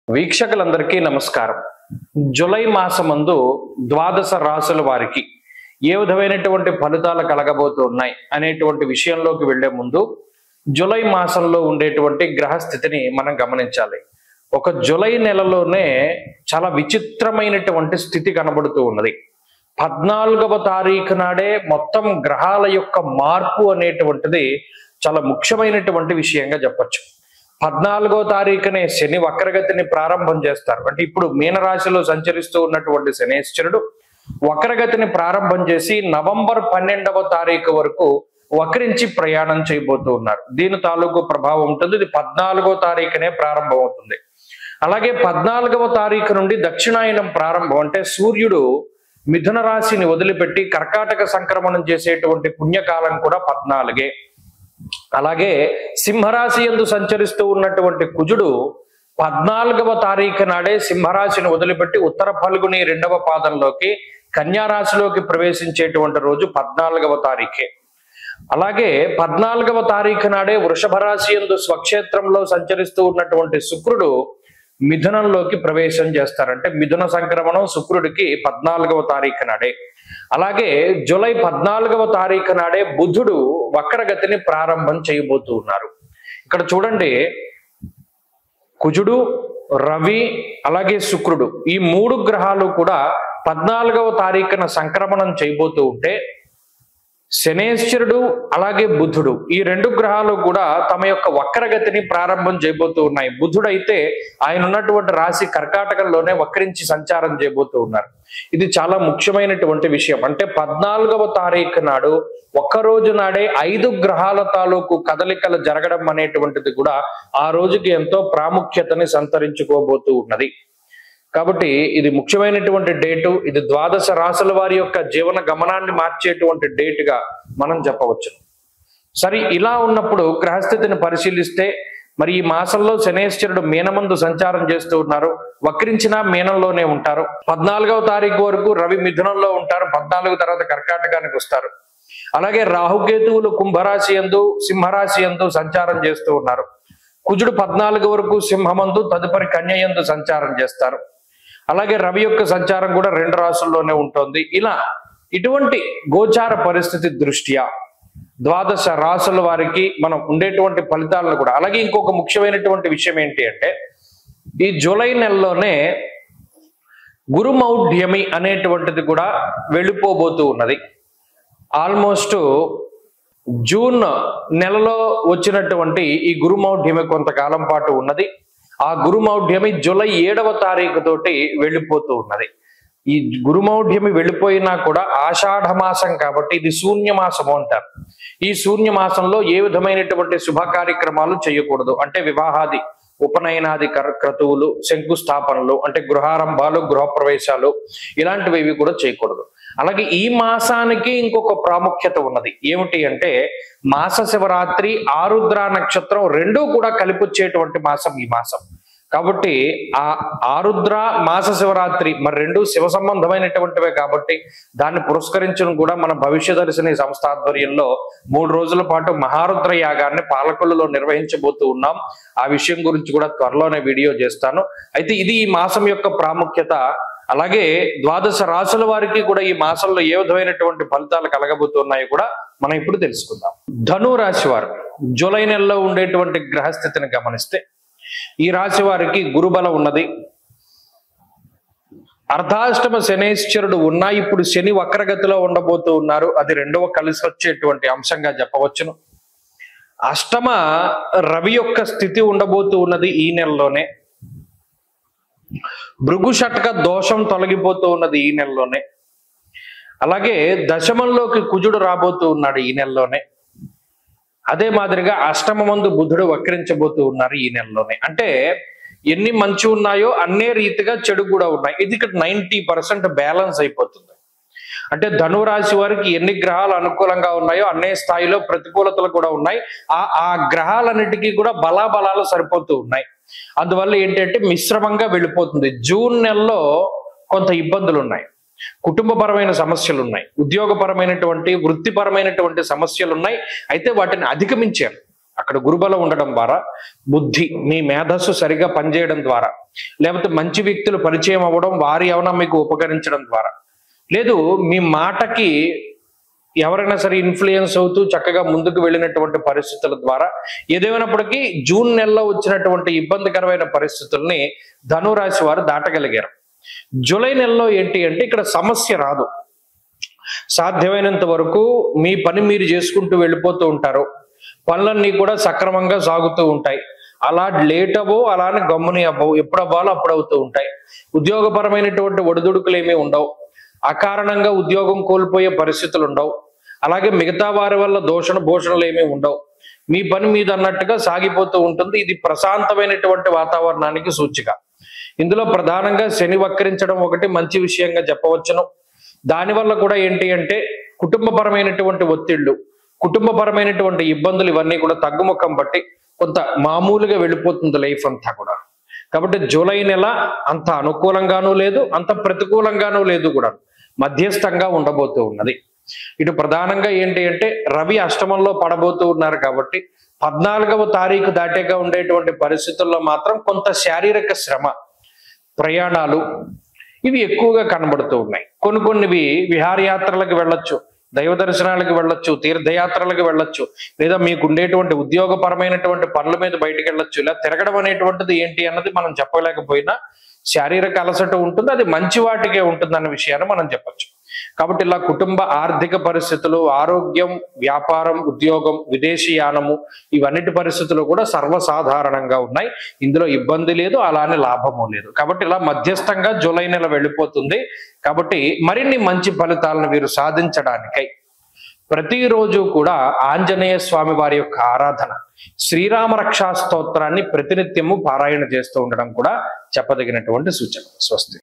వీక్షకులందరికీ నమస్కారం. జూలై మాసమందు ద్వాదశ రాశుల వారికి ఏ విధమైనటువంటి ఫలితాలు కలగబోతున్నాయి అనేటువంటి విషయంలోకి వెళ్లే ముందు జూలై మాసంలో ఉండేటువంటి గ్రహ స్థితిని మనం గమనించాలి. ఒక జూలై నెలలోనే చాలా విచిత్రమైనటువంటి స్థితి కనబడుతూ ఉన్నది. 14వ తారీఖు నాడే మొత్తం గ్రహాల యొక్క మార్పు అనేటువంటిది చాలా ముఖ్యమైనటువంటి విషయంగా చెప్పచ్చు. 14వ తారీఖునే శని వక్రగతిని ప్రారంభం చేస్తారు. అంటే ఇప్పుడు మీనరాశిలో సంచరిస్తూ ఉన్నటువంటి శనేశ్వరుడు వక్రగతిని ప్రారంభం చేసి నవంబర్ 12వ తారీఖు వరకు వక్రించి ప్రయాణం చేయబోతూ ఉన్నారు. దీని తాలూకు ప్రభావం ఉంటుంది. ఇది 14వ తారీఖునే ప్రారంభం అవుతుంది. అలాగే 14వ తారీఖు నుండి దక్షిణాయనం ప్రారంభం. అంటే సూర్యుడు మిథున రాశిని వదిలిపెట్టి కర్కాటక సంక్రమణం చేసేటువంటి పుణ్యకాలం కూడా 14. అలాగే సింహరాశి యందు సంచరిస్తూ ఉన్నటువంటి కుజుడు 14వ తారీఖు నాడే సింహరాశిని వదిలిపెట్టి ఉత్తర ఫల్గుని 2వ పాదంలోకి కన్యా రాశిలోకి ప్రవేశించేటువంటి రోజు 14వ తారీఖే. అలాగే 14వ తారీఖు నాడే వృషభ రాశి యందు స్వక్షేత్రంలో సంచరిస్తూ ఉన్నటువంటి శుక్రుడు మిథునంలోకి ప్రవేశం చేస్తారంటే మిథున సంక్రమణం శుక్రుడికి 14వ తారీఖు నాడే. అలాగే జూలై 14వ తారీఖు నాడే బుధుడు వక్రగతిని ప్రారంభం చేయబోతూ ఉన్నారు. ఇక్కడ చూడండి, కుజుడు, రవి అలాగే శుక్రుడు ఈ 3 గ్రహాలు కూడా 14వ తారీఖున సంక్రమణం చేయబోతూ ఉంటే శనేశ్వరుడు అలాగే బుధుడు ఈ 2 గ్రహాలు కూడా తమ యొక్క వక్రగతిని ప్రారంభం చేయబోతూ ఉన్నాయి. బుధుడు అయితే ఆయన ఉన్నటువంటి రాశి కర్కాటకంలోనే వక్రించి సంచారం చేయబోతూ ఉన్నారు. ఇది చాలా ముఖ్యమైనటువంటి విషయం. అంటే 14వ తారీఖు నాడు ఒక్కరోజు నాడే 5 గ్రహాల తాలూకు కదలికలు జరగడం అనేటువంటిది కూడా ఆ రోజుకి ఎంతో ప్రాముఖ్యతని సంతరించుకోబోతూ ఉన్నది. కాబట్టి ఇది ముఖ్యమైనటువంటి డేటు. ఇది ద్వాదశ రాశుల వారి యొక్క జీవన గమనాన్ని మార్చేటువంటి డేటుగా మనం చెప్పవచ్చు. సరే, ఇలా ఉన్నప్పుడు గ్రహస్థితిని పరిశీలిస్తే మరి ఈ మాసంలో శనేశ్వరుడు మీనమందు సంచారం చేస్తూ ఉన్నారు. వక్రించిన మీనంలోనే ఉంటారు. 14వ తారీఖు వరకు రవి మిథునంలో ఉంటారు. 14 తర్వాత కర్కాటకానికి వస్తారు. అలాగే రాహుకేతువులు కుంభరాశి యందు సింహరాశి యందు సంచారం చేస్తూ ఉన్నారు. కుజుడు 14 వరకు సింహమందు తదుపరి కన్య యందు సంచారం చేస్తారు. అలాగే రవి యొక్క సంచారం కూడా 2 రాశుల్లోనే ఉంటుంది. ఇలా ఇటువంటి గోచార పరిస్థితి దృష్ట్యా ద్వాదశ రాశుల వారికి మనం ఉండేటువంటి ఫలితాలను కూడా అలాగే ఇంకొక ముఖ్యమైనటువంటి విషయం ఏంటి అంటే ఈ జూలై నెలలోనే గురుమౌఢ్యమి అనేటువంటిది కూడా వెళ్ళిపోబోతూ ఉన్నది. ఆల్మోస్ట్ జూన్ నెలలో వచ్చినటువంటి ఈ గురుమౌఢ్యమి కొంతకాలం పాటు ఉన్నది. ఆ గురుమౌఢ్యమి జూలై 7వ తారీఖు తోటి వెళ్ళిపోతూ ఉన్నది. ఈ గురుమౌఢ్యమి వెళ్ళిపోయినా కూడా ఆషాఢ మాసం కాబట్టి ఇది శూన్యమాసము అంటారు. ఈ శూన్యమాసంలో ఏ విధమైనటువంటి శుభ కార్యక్రమాలు చేయకూడదు. అంటే వివాహాది ఉపనయనాది క్రతువులు, శంకుస్థాపనలు అంటే గృహారంభాలు, గృహప్రవేశాలు ఇలాంటివి కూడా చేయకూడదు. అలాగే ఈ మాసానికి ఇంకొక ప్రాముఖ్యత ఉన్నది. ఏమిటి అంటే మాస శివరాత్రి, ఆరుద్ర నక్షత్రం 2 కూడా కలిపొచ్చేటువంటి మాసం ఈ మాసం. కాబట్టి ఆ ఆరుద్ర మాస శివరాత్రి మరి 2 శివ సంబంధమైనటువంటివే కాబట్టి దాన్ని పురస్కరించడం కూడా మన భవిష్యదర్శిని సంస్థ ఆధ్వర్యంలో 3 రోజుల పాటు మహారుద్ర యాగాన్ని పాలకొల్లులో నిర్వహించబోతూ ఉన్నాం. ఆ విషయం గురించి కూడా త్వరలోనే వీడియో చేస్తాను. అయితే ఇది ఈ మాసం యొక్క ప్రాముఖ్యత. అలాగే ద్వాదశ రాశుల వారికి కూడా ఈ మాసంలో ఏ విధమైనటువంటి ఫలితాలు కలగబోతున్నాయో కూడా మనం ఇప్పుడు తెలుసుకుందాం. ధను రాశి వారు జూలై నెలలో ఉండేటువంటి గ్రహస్థితిని గమనిస్తే ఈ రాశి వారికి గురుబలం ఉన్నది. అర్ధాష్టమ శనేశ్వరుడు ఉన్నా ఇప్పుడు శని వక్రగతిలో ఉండబోతూ ఉన్నారు. అది 2వ కలిసి వచ్చేటువంటి అంశంగా చెప్పవచ్చును. అష్టమ రవి యొక్క స్థితి ఉండబోతూ ఉన్నది ఈ నెలలోనే. భృగు షట్క దోషం తొలగిపోతూ ఉన్నది ఈ నెలలోనే. అలాగే దశమంలోకి కుజుడు రాబోతూ ఉన్నాడు ఈ నెలలోనే. అదే మాదిరిగా అష్టమందు బుధుడు వక్రించబోతూ ఉన్నారు ఈ నెలలోనే. అంటే ఎన్ని మంచి ఉన్నాయో అన్నే రీతిగా చెడు కూడా ఉన్నాయి. ఇది ఇక్కడ 90% బ్యాలెన్స్ అయిపోతుంది. అంటే ధనురాశి వారికి ఎన్ని గ్రహాలు అనుకూలంగా ఉన్నాయో అన్నే స్థాయిలో ప్రతికూలతలు కూడా ఉన్నాయి. ఆ గ్రహాలన్నిటికీ కూడా బలాబలాలు సరిపోతూ ఉన్నాయి. అందువల్ల ఏంటంటే మిశ్రమంగా వెళ్ళిపోతుంది. జూన్ నెలలో కొంత ఇబ్బందులు ఉన్నాయి, కుటుంబపరమైన సమస్యలు ఉన్నాయి, ఉద్యోగపరమైనటువంటి వృత్తిపరమైనటువంటి సమస్యలు ఉన్నాయి. అయితే వాటిని అధిగమించారు. అక్కడ గురుబలం ఉండడం ద్వారా, బుద్ధి మీ మేధస్సు సరిగా పనిచేయడం ద్వారా, లేకపోతే మంచి వ్యక్తులు పరిచయం అవ్వడం, వారి ఏమైనా మీకు ఉపకరించడం ద్వారా, లేదు మీ మాటకి ఎవరైనా సరే ఇన్ఫ్లుయెన్స్ అవుతూ చక్కగా ముందుకు వెళ్ళినటువంటి పరిస్థితుల ద్వారా, ఏదేమైనప్పటికీ జూన్ నెలలో వచ్చినటువంటి ఇబ్బందికరమైన పరిస్థితుల్ని ధనురాశి వారు దాటగలిగారు. జూలై నెలలో ఏంటి అంటే ఇక్కడ సమస్య రాదు. సాధ్యమైనంత వరకు మీ పని మీరు చేసుకుంటూ వెళ్ళిపోతూ ఉంటారు. పనులన్నీ కూడా సక్రమంగా సాగుతూ ఉంటాయి. అలా లేట్ అవ్వో, అలానే గమ్ముని అవ్వవు, ఎప్పుడు అవ్వాలో అప్పుడు అవుతూ ఉంటాయి. ఉద్యోగపరమైనటువంటి ఒడిదుడుకులు ఏమీ ఉండవు. అకారణంగా ఉద్యోగం కోల్పోయే పరిస్థితులు ఉండవు. అలాగే మిగతా వారి వల్ల దోషణ భూషణలు ఏమీ ఉండవు. మీ పని మీద అన్నట్టుగా సాగిపోతూ ఉంటుంది. ఇది ప్రశాంతమైనటువంటి వాతావరణానికి సూచిక. ఇందులో ప్రధానంగా శని వక్రించడం ఒకటి మంచి విషయంగా చెప్పవచ్చును. దానివల్ల కూడా ఏంటి అంటే కుటుంబపరమైనటువంటి ఒత్తిళ్లు, కుటుంబపరమైనటువంటి ఇబ్బందులు ఇవన్నీ కూడా తగ్గుముఖం బట్టి కొంత మామూలుగా వెళ్ళిపోతుంది లైఫ్ అంతా కూడా. కాబట్టి జూలై నెల అంత అనుకూలంగానూ లేదు, అంత ప్రతికూలంగానూ లేదు, కూడా మధ్యస్థంగా ఉండబోతూ ఉన్నది. ఇటు ప్రధానంగా ఏంటి అంటే రవి అష్టమంలో పడబోతూ ఉన్నారు కాబట్టి 14వ తారీఖు దాటాక ఉండేటువంటి పరిస్థితుల్లో మాత్రం కొంత శారీరక శ్రమ, ప్రయాణాలు ఇవి ఎక్కువగా కనబడుతూ ఉన్నాయి. కొన్నివి విహారయాత్రలకు వెళ్ళొచ్చు, దైవ దర్శనాలకు వెళ్ళొచ్చు, తీర్థయాత్రలకు వెళ్ళొచ్చు, లేదా మీకు ఉండేటువంటి ఉద్యోగపరమైనటువంటి పనుల మీద బయటకు వెళ్ళొచ్చు. ఇలా తిరగడం అనేటువంటిది ఏంటి అన్నది మనం చెప్పలేకపోయినా శారీరక అలసట ఉంటుంది, అది మంచి వాటికే ఉంటుంది అన్న విషయాన్ని మనం చెప్పచ్చు. కాబట్టి ఇలా కుటుంబ ఆర్థిక పరిస్థితులు, ఆరోగ్యం, వ్యాపారం, ఉద్యోగం, విదేశీయానము ఇవన్నిటి పరిస్థితులు కూడా సర్వసాధారణంగా ఉన్నాయి. ఇందులో ఇబ్బంది లేదు, అలానే లాభము లేదు. కాబట్టి ఇలా మధ్యస్థంగా జూలై నెల వెళ్ళిపోతుంది. కాబట్టి మరిన్ని మంచి ఫలితాలను వీరు సాధించడానికై ప్రతిరోజు కూడా ఆంజనేయ స్వామి వారి యొక్క ఆరాధన, శ్రీరామ రక్షా స్తోత్రాన్ని ప్రతినిత్యము పారాయణ చేస్తూ ఉండడం కూడా చెప్పదగినటువంటి సూచన. స్వస్తి.